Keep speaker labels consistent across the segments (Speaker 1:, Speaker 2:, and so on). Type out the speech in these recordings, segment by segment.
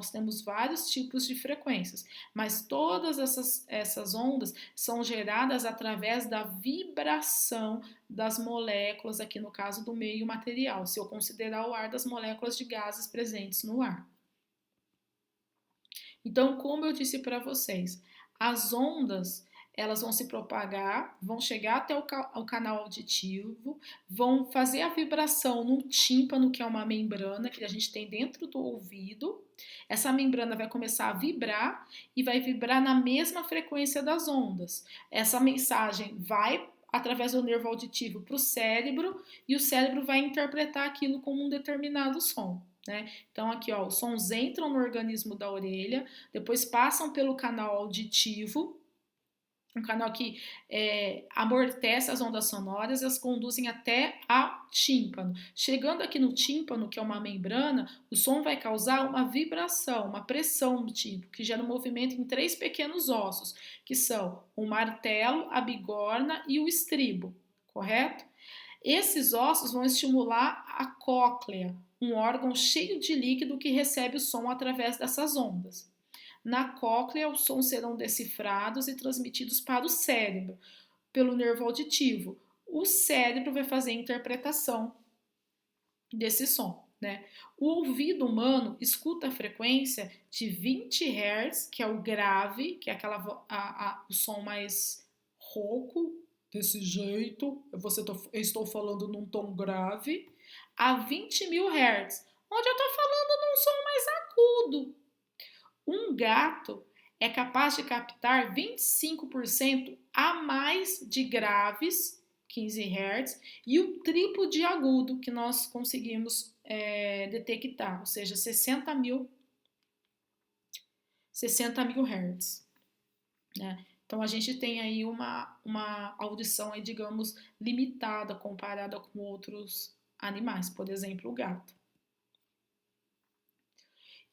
Speaker 1: Nós temos vários tipos de frequências, mas todas essas ondas são geradas através da vibração das moléculas, aqui no caso do meio material, se eu considerar o ar, das moléculas de gases presentes no ar. Então, como eu disse para vocês, as ondas elas vão se propagar, vão chegar até o canal auditivo, vão fazer a vibração no tímpano, que é uma membrana que a gente tem dentro do ouvido. Essa membrana vai começar a vibrar e vai vibrar na mesma frequência das ondas. Essa mensagem vai através do nervo auditivo para o cérebro e o cérebro vai interpretar aquilo como um determinado som. Né? Então aqui ó, os sons entram no organismo da orelha, depois passam pelo canal auditivo, um canal que amortece as ondas sonoras e as conduzem até a tímpano. Chegando aqui no tímpano, que é uma membrana, o som vai causar uma vibração, uma pressão do tímpano, que gera um movimento em 3 pequenos ossos, que são o martelo, a bigorna e o estribo, correto? Esses ossos vão estimular a cóclea, um órgão cheio de líquido que recebe o som através dessas ondas. Na cóclea, os sons serão decifrados e transmitidos para o cérebro, pelo nervo auditivo. O cérebro vai fazer a interpretação desse som. Né? O ouvido humano escuta a frequência de 20 Hz, que é o grave, que é o som mais rouco, desse jeito, eu estou falando num tom grave, a 20.000 Hz, onde eu estou falando num som mais agudo. Um gato é capaz de captar 25% a mais de graves, 15 Hz, e o triplo de agudo que nós conseguimos detectar, ou seja, 60.000 Hz. Né? Então a gente tem aí uma audição, aí, digamos, limitada comparada com outros animais, por exemplo, o gato.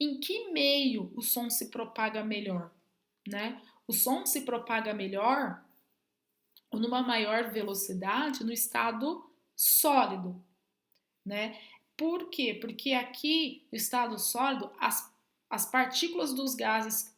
Speaker 1: Em que meio o som se propaga melhor? Né? O som se propaga melhor ou numa maior velocidade no estado sólido. Né? Por quê? Porque aqui no estado sólido, as partículas dos gases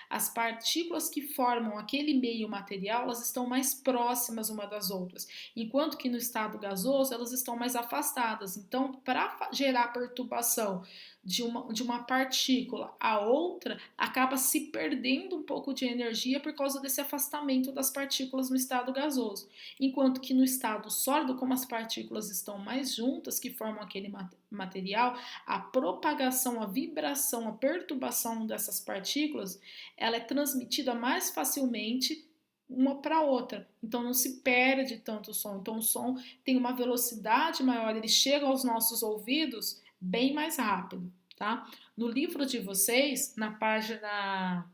Speaker 1: as partículas que formam aquele meio material, elas estão mais próximas uma das outras, enquanto que no estado gasoso elas estão mais afastadas. Então, para gerar perturbação de uma partícula a outra, acaba se perdendo um pouco de energia por causa desse afastamento das partículas no estado gasoso. Enquanto que no estado sólido, como as partículas estão mais juntas, que formam aquele material, a propagação, a vibração, a perturbação dessas partículas, ela é transmitida mais facilmente uma para outra. Então não se perde tanto o som. Então o som tem uma velocidade maior, ele chega aos nossos ouvidos bem mais rápido, tá? No livro de vocês, na página...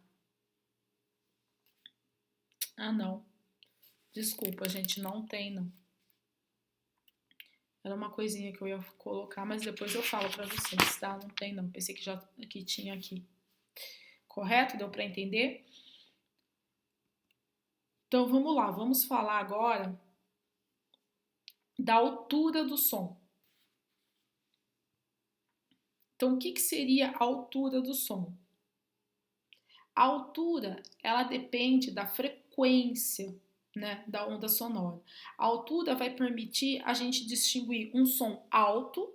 Speaker 1: Ah, não. Desculpa, gente, não tem, não. Era uma coisinha que eu ia colocar, mas depois eu falo para vocês, tá? Não tem, não. Pensei que tinha aqui. Correto? Deu para entender? Então, vamos lá. Vamos falar agora da altura do som. Então, o que seria a altura do som? A altura, ela depende da frequência, né, da onda sonora. A altura vai permitir a gente distinguir um som alto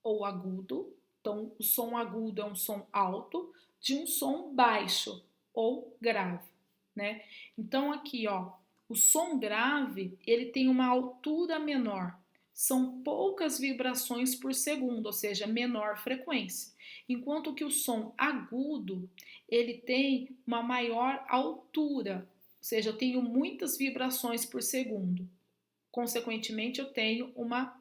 Speaker 1: ou agudo. Então, o som agudo é um som alto, de um som baixo ou grave, né? Então, aqui, ó, o som grave, ele tem uma altura menor. São poucas vibrações por segundo, ou seja, menor frequência. Enquanto que o som agudo, ele tem uma maior altura, ou seja, eu tenho muitas vibrações por segundo. Consequentemente, eu tenho uma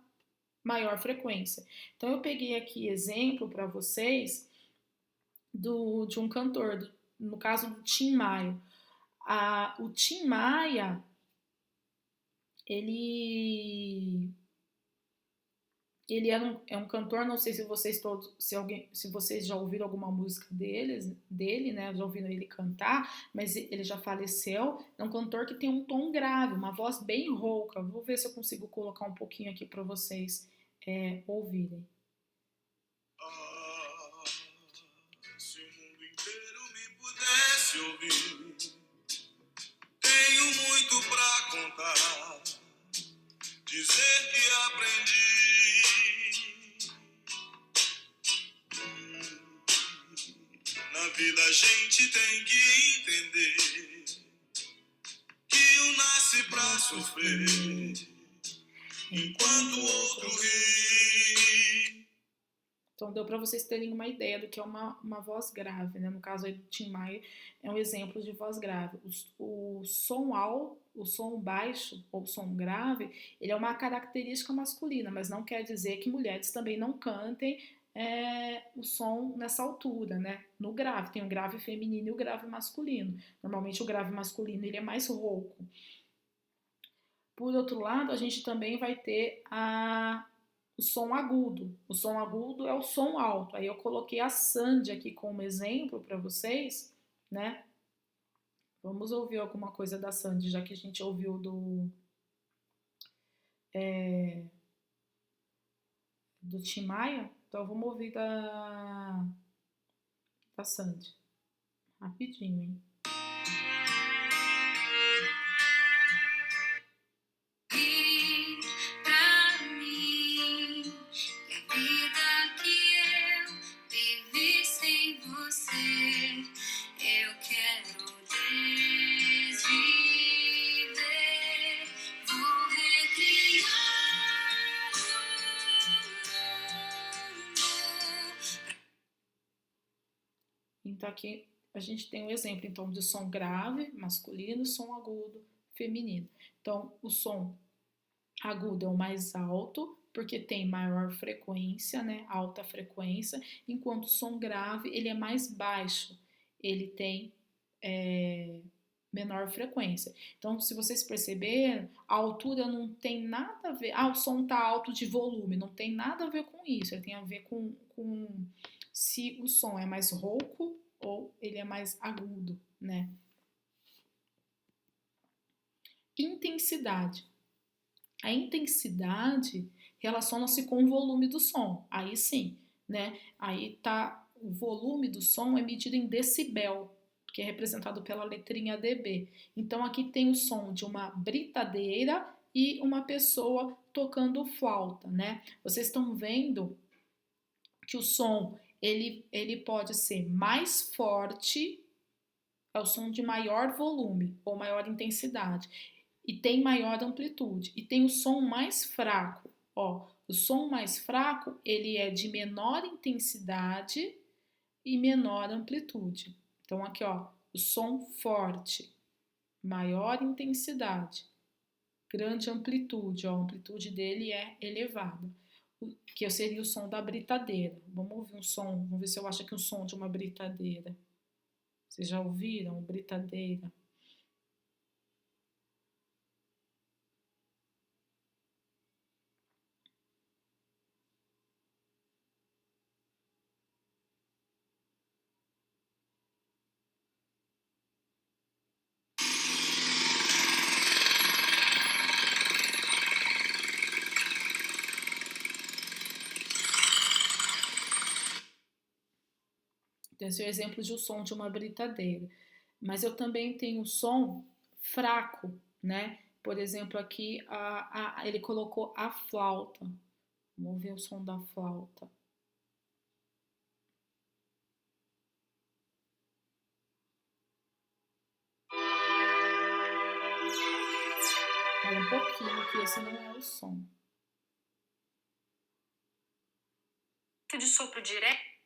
Speaker 1: maior frequência. Então, eu peguei aqui exemplo para vocês de um cantor, no caso do Tim Maia. O Tim Maia, ele é um cantor, não sei se vocês todos, se vocês já ouviram alguma música dele, né? Já ouviram ele cantar, mas ele já faleceu. É um cantor que tem um tom grave, uma voz bem rouca. Vou ver se eu consigo colocar um pouquinho aqui para vocês ouvirem.
Speaker 2: Se o mundo inteiro me pudesse ouvir, tenho muito pra contar, dizer que aprendi. Na vida a gente tem que entender que um nasce pra sofrer, enquanto o outro ri.
Speaker 1: Então deu para vocês terem uma ideia do que é uma voz grave, né? No caso aí do Tim Maia é um exemplo de voz grave. O som alto, o som baixo ou som grave, ele é uma característica masculina, mas não quer dizer que mulheres também não cantem o som nessa altura, né? No grave, tem o grave feminino e o grave masculino. Normalmente o grave masculino ele é mais rouco. Por outro lado, a gente também vai ter o som agudo. O som agudo é o som alto. Aí eu coloquei a Sandy aqui como exemplo para vocês, né? Vamos ouvir alguma coisa da Sandy, já que a gente ouviu do Tim Maia. Então vamos ouvir da Sandy. Rapidinho, hein? Então aqui a gente tem um exemplo então de som grave, masculino, som agudo, feminino. Então o som agudo é o mais alto, porque tem maior frequência, né, alta frequência, enquanto o som grave ele é mais baixo, ele tem menor frequência. Então, se vocês perceberem, a altura não tem nada a ver. O som está alto de volume, não tem nada a ver com isso. Ele tem a ver com se o som é mais rouco ou ele é mais agudo, né? Intensidade. A intensidade relaciona-se com o volume do som. Aí sim, né? Aí tá o volume do som é medido em decibel, que é representado pela letrinha dB. Então aqui tem o som de uma britadeira e uma pessoa tocando flauta, né? Vocês estão vendo que o som ele pode ser mais forte, é o som de maior volume ou maior intensidade e tem maior amplitude. E tem o som mais fraco. Ó, o som mais fraco ele é de menor intensidade e menor amplitude. Então aqui, ó, o som forte, maior intensidade, grande amplitude, ó, a amplitude dele é elevada, que seria o som da britadeira. Vamos ouvir um som, vamos ver se eu acho aqui um som de uma britadeira. Vocês já ouviram britadeira? Então, esse é o exemplo de um som de uma britadeira. Mas eu também tenho som fraco, né? Por exemplo, aqui ele colocou a flauta. Vamos ver o som da flauta. Fala um pouquinho que esse não é o som.
Speaker 3: De sopro direto.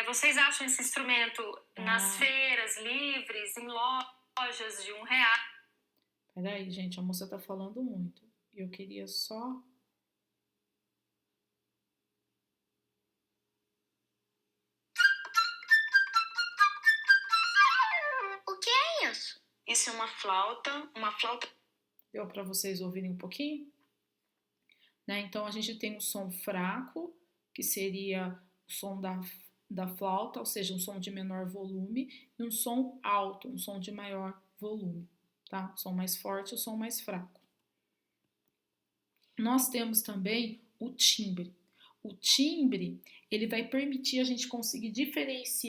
Speaker 3: Vocês acham esse instrumento nas feiras livres, em lojas de R$1?
Speaker 1: Peraí, gente, a moça tá falando muito. Eu queria só...
Speaker 3: O que é isso? Isso é uma flauta,
Speaker 1: Deu para vocês ouvirem um pouquinho? Né? Então a gente tem um som fraco, que seria o som da flauta, ou seja, um som de menor volume, e um som alto, um som de maior volume, tá? O som mais forte e o som mais fraco. nós temos também o timbre. O timbre, ele vai permitir a gente conseguir diferenciar